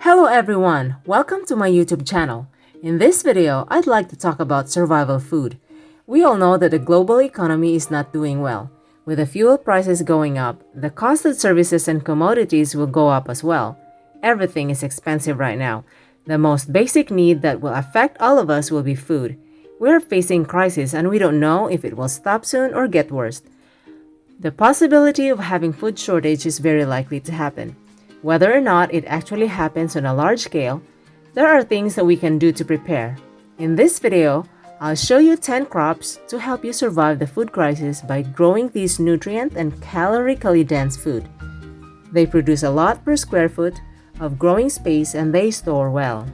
Hello everyone, welcome to my YouTube channel. In this video, I'd like to talk about survival food. We all know that the global economy is not doing well. With the fuel prices going up, the cost of services and commodities will go up as well. Everything is expensive right now. The most basic need that will affect all of us will be food. We are facing crisis and we don't know if it will stop soon or get worse. The possibility of having food shortage is very likely to happen. Whether or not it actually happens on a large scale, there are things that we can do to prepare. In this video, I'll show you 10 crops to help you survive the food crisis by growing these nutrient and calorically dense food. They produce a lot per square foot of growing space and they store well.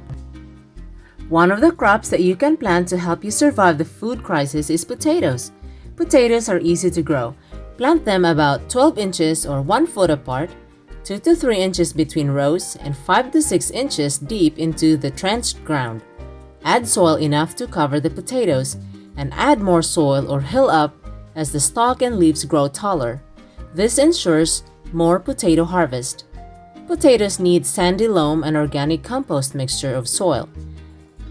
One of the crops that you can plant to help you survive the food crisis is potatoes. Potatoes are easy to grow. Plant them about 12 inches or 1 foot apart, 2 to 3 inches between rows, and 5 to 6 inches deep into the trenched ground. Add soil enough to cover the potatoes, and add more soil or hill up as the stalk and leaves grow taller. This ensures more potato harvest. Potatoes need sandy loam and organic compost mixture of soil.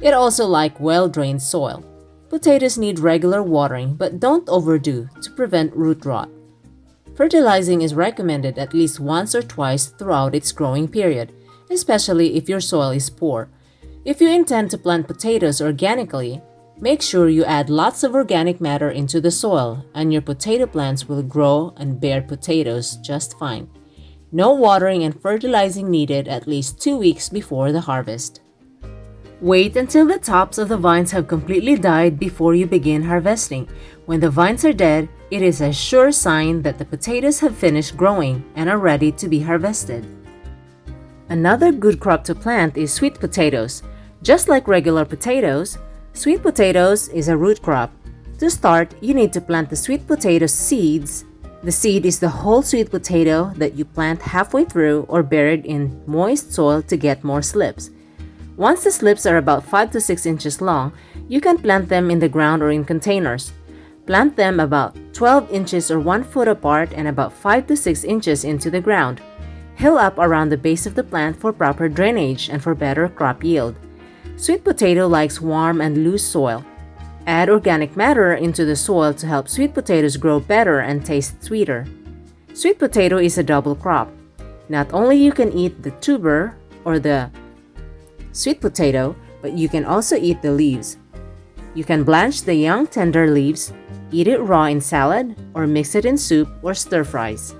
It also like well-drained soil. Potatoes need regular watering but don't overdo to prevent root rot. Fertilizing is recommended at least once or twice throughout its growing period, especially if your soil is poor. If you intend to plant potatoes organically, make sure you add lots of organic matter into the soil and your potato plants will grow and bear potatoes just fine. No watering and fertilizing needed at least 2 weeks before the harvest. Wait until the tops of the vines have completely died before you begin harvesting. When the vines are dead, it is a sure sign that the potatoes have finished growing and are ready to be harvested. Another good crop to plant is sweet potatoes. Just like regular potatoes, sweet potatoes is a root crop. To start, you need to plant the sweet potato seeds. The seed is the whole sweet potato that you plant halfway through or buried in moist soil to get more slips. Once the slips are about 5 to 6 inches long, you can plant them in the ground or in containers. Plant them about 12 inches or 1 foot apart and about 5 to 6 inches into the ground. Hill up around the base of the plant for proper drainage and for better crop yield. Sweet potato likes warm and loose soil. Add organic matter into the soil to help sweet potatoes grow better and taste sweeter. Sweet potato is a double crop. Not only you can eat the tuber or the sweet potato, but you can also eat the leaves. You can blanch the young tender leaves, eat it raw in salad, or mix it in soup or stir fries.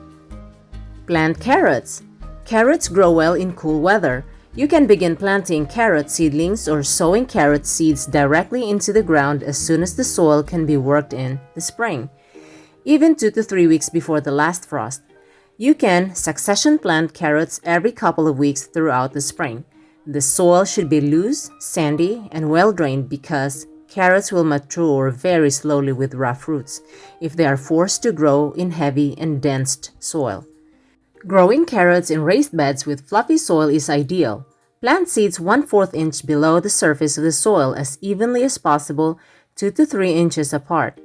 Plant carrots. Carrots grow well in cool weather. You can begin planting carrot seedlings or sowing carrot seeds directly into the ground as soon as the soil can be worked in the spring, even 2 to 3 weeks before the last frost. You can succession plant carrots every couple of weeks throughout the spring. The soil should be loose, sandy, and well-drained because carrots will mature very slowly with rough roots if they are forced to grow in heavy and dense soil. Growing carrots in raised beds with fluffy soil is ideal. Plant seeds 1/4 inch below the surface of the soil as evenly as possible, 2 to 3 inches apart.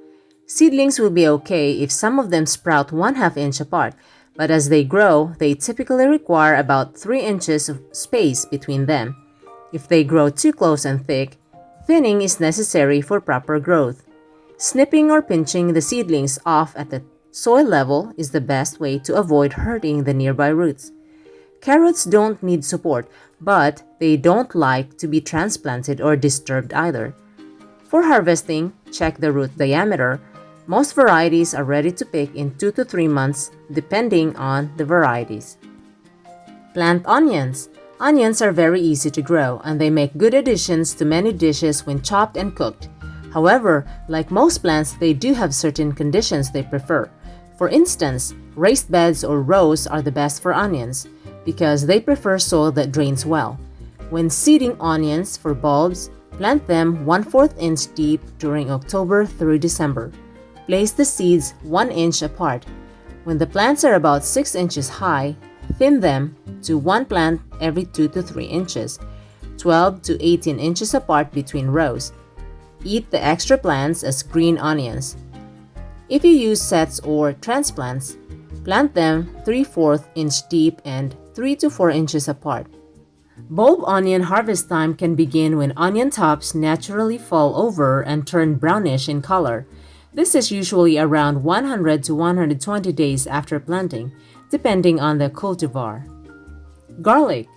Seedlings will be okay if some of them sprout 1/2 inch apart, but as they grow, they typically require about 3 inches of space between them. If they grow too close and thick, thinning is necessary for proper growth. Snipping or pinching the seedlings off at the soil level is the best way to avoid hurting the nearby roots. Carrots don't need support, but they don't like to be transplanted or disturbed either. For harvesting, check the root diameter. Most varieties are ready to pick in 2 to 3 months, depending on the varieties. Plant onions. Onions are very easy to grow, and they make good additions to many dishes when chopped and cooked. However, like most plants, they do have certain conditions they prefer. For instance, raised beds or rows are the best for onions because they prefer soil that drains well. When seeding onions for bulbs, plant them 1/4 inch deep during October through December. Place the seeds 1 inch apart. When the plants are about 6 inches high, thin them to one plant every 2 to 3 inches, 12 to 18 inches apart between rows. Eat the extra plants as green onions. If you use sets or transplants, plant them 3/4 inch deep and 3 to 4 inches apart. Bulb onion harvest time can begin when onion tops naturally fall over and turn brownish in color. This is usually around 100 to 120 days after planting, depending on the cultivar. Garlic.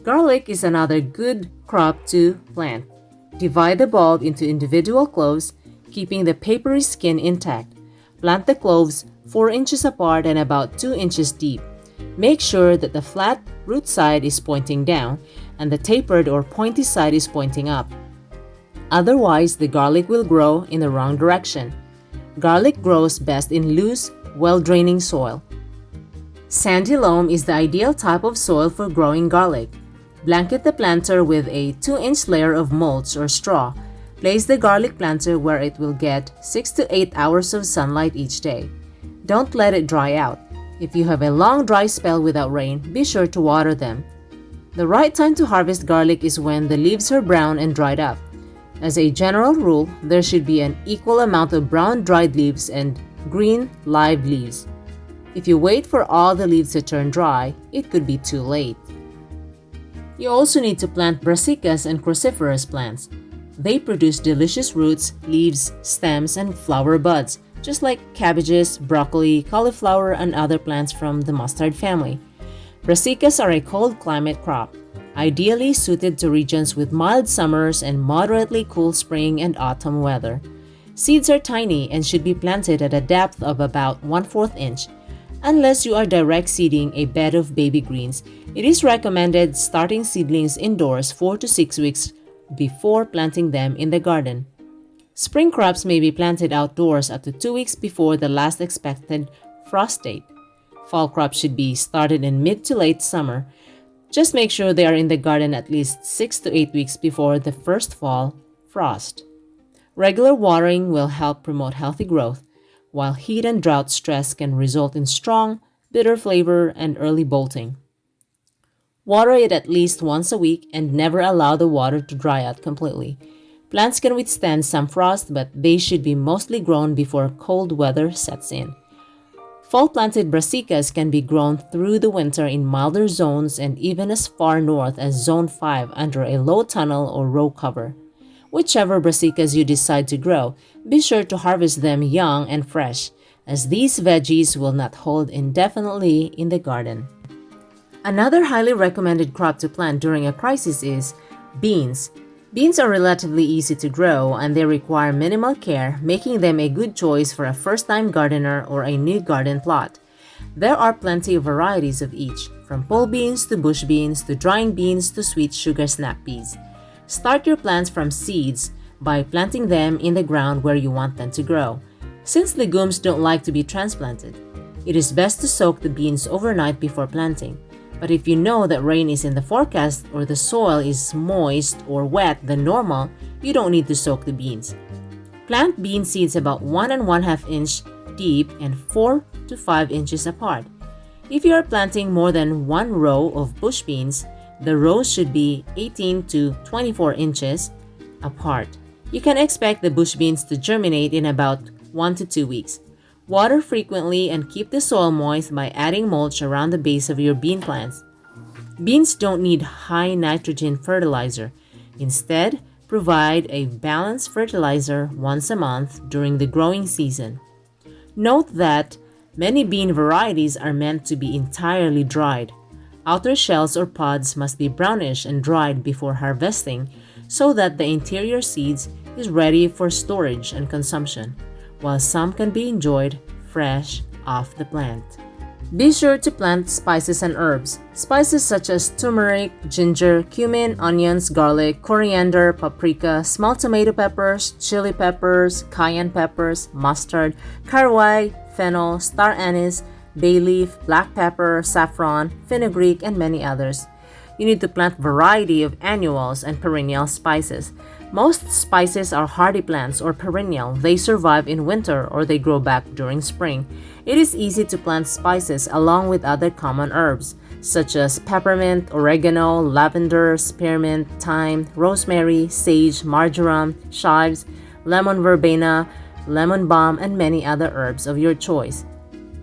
Garlic is another good crop to plant. Divide the bulb into individual cloves, keeping the papery skin intact. Plant the cloves 4 inches apart and about 2 inches deep. Make sure that the flat root side is pointing down and the tapered or pointy side is pointing up. Otherwise, the garlic will grow in the wrong direction. Garlic grows best in loose, well-draining soil. Sandy loam is the ideal type of soil for growing garlic. Blanket the planter with a 2-inch layer of mulch or straw. Place the garlic planter where it will get 6 to 8 hours of sunlight each day. Don't let it dry out. If you have a long dry spell without rain, be sure to water them. The right time to harvest garlic is when the leaves are brown and dried up. As a general rule, there should be an equal amount of brown dried leaves and green live leaves. If you wait for all the leaves to turn dry, it could be too late. You also need to plant brassicas and cruciferous plants. They produce delicious roots, leaves, stems, and flower buds, just like cabbages, broccoli, cauliflower, and other plants from the mustard family. Brassicas are a cold climate crop, ideally suited to regions with mild summers and moderately cool spring and autumn weather. Seeds are tiny and should be planted at a depth of about 1/4 inch. Unless you are direct seeding a bed of baby greens, it is recommended starting seedlings indoors 4 to 6 weeks before planting them in the garden. Spring crops may be planted outdoors up to 2 weeks before the last expected frost date. Fall crops should be started in mid to late summer. Just make sure they are in the garden at least 6 to 8 weeks before the first fall frost. Regular watering will help promote healthy growth, while heat and drought stress can result in strong, bitter flavor and early bolting. Water it at least once a week and never allow the water to dry out completely. Plants can withstand some frost, but they should be mostly grown before cold weather sets in. Fall-planted brassicas can be grown through the winter in milder zones and even as far north as Zone 5 under a low tunnel or row cover. Whichever brassicas you decide to grow, be sure to harvest them young and fresh, as these veggies will not hold indefinitely in the garden. Another highly recommended crop to plant during a crisis is beans. Beans are relatively easy to grow and they require minimal care, making them a good choice for a first-time gardener or a new garden plot. There are plenty of varieties of each, from pole beans to bush beans to drying beans to sweet sugar snap peas. Start your plants from seeds by planting them in the ground where you want them to grow. Since legumes don't like to be transplanted, it is best to soak the beans overnight before planting. But if you know that rain is in the forecast or the soil is moist or wet than normal, you don't need to soak the beans. Plant bean seeds about 1 1/2 inch deep and 4 to 5 inches apart. If you are planting more than one row of bush beans, the rows should be 18 to 24 inches apart. You can expect the bush beans to germinate in about 1 to 2 weeks. Water frequently and keep the soil moist by adding mulch around the base of your bean plants. Beans don't need high nitrogen fertilizer. Instead, provide a balanced fertilizer once a month during the growing season. Note that many bean varieties are meant to be entirely dried. Outer shells or pods must be brownish and dried before harvesting so that the interior seeds is ready for storage and consumption, while some can be enjoyed fresh off the plant. Be sure to plant spices and herbs. Spices such as turmeric, ginger, cumin, onions, garlic, coriander, paprika, small tomato peppers, chili peppers, cayenne peppers, mustard, caraway, fennel, star anise, bay leaf, black pepper, saffron, fenugreek, and many others. You need to plant variety of annuals and perennial spices. Most spices are hardy plants or perennial. They survive in winter or they grow back during spring. It is easy to plant spices along with other common herbs, such as peppermint, oregano, lavender, spearmint, thyme, rosemary, sage, marjoram, chives, lemon verbena, lemon balm, and many other herbs of your choice.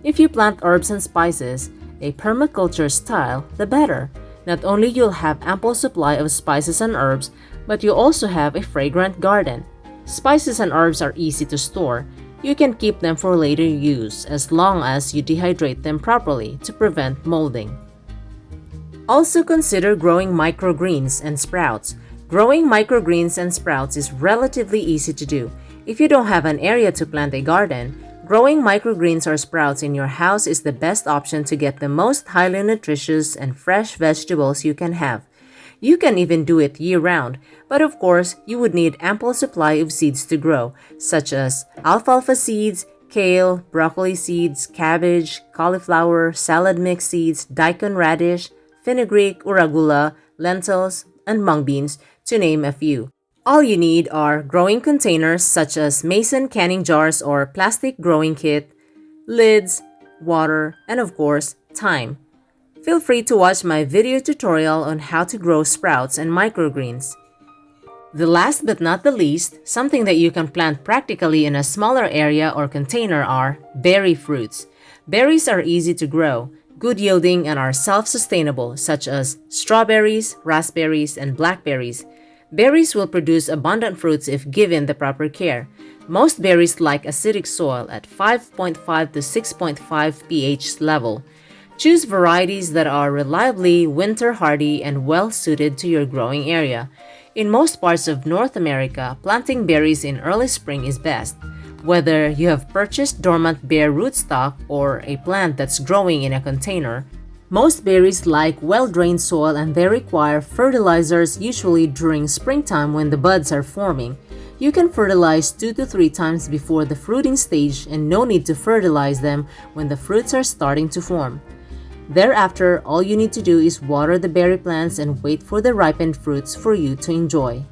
If you plant herbs and spices, a permaculture style, the better. Not only you'll have ample supply of spices and herbs, but you also have a fragrant garden. Spices and herbs are easy to store. You can keep them for later use as long as you dehydrate them properly to prevent molding. Also consider growing microgreens and sprouts. Growing microgreens and sprouts is relatively easy to do. If you don't have an area to plant a garden, growing microgreens or sprouts in your house is the best option to get the most highly nutritious and fresh vegetables you can have. You can even do it year-round, but of course, you would need ample supply of seeds to grow, such as alfalfa seeds, kale, broccoli seeds, cabbage, cauliflower, salad mix seeds, daikon radish, fenugreek, arugula, lentils, and mung beans, to name a few. All you need are growing containers such as mason canning jars or plastic growing kit, lids, water, and of course, time. Feel free to watch my video tutorial on how to grow sprouts and microgreens. The last but not the least, something that you can plant practically in a smaller area or container are berry fruits. Berries are easy to grow, good yielding, and are self-sustainable, such as strawberries, raspberries, and blackberries. Berries will produce abundant fruits if given the proper care. Most berries like acidic soil at 5.5 to 6.5 pH level. Choose varieties that are reliably winter hardy and well suited to your growing area. In most parts of North America, planting berries in early spring is best. Whether you have purchased dormant bare rootstock or a plant that's growing in a container, most berries like well-drained soil and they require fertilizers usually during springtime when the buds are forming. You can fertilize 2 to 3 times before the fruiting stage and no need to fertilize them when the fruits are starting to form. Thereafter, all you need to do is water the berry plants and wait for the ripened fruits for you to enjoy.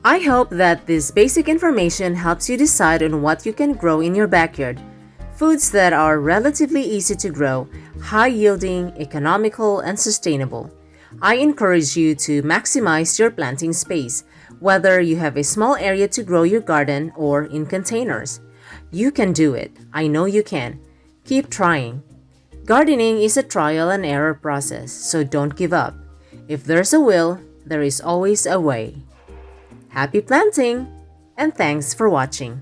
I hope that this basic information helps you decide on what you can grow in your backyard. Foods that are relatively easy to grow, high-yielding, economical, and sustainable. I encourage you to maximize your planting space, whether you have a small area to grow your garden or in containers. You can do it. I know you can. Keep trying. Gardening is a trial and error process, so don't give up. If there's a will, there is always a way. Happy planting, and thanks for watching.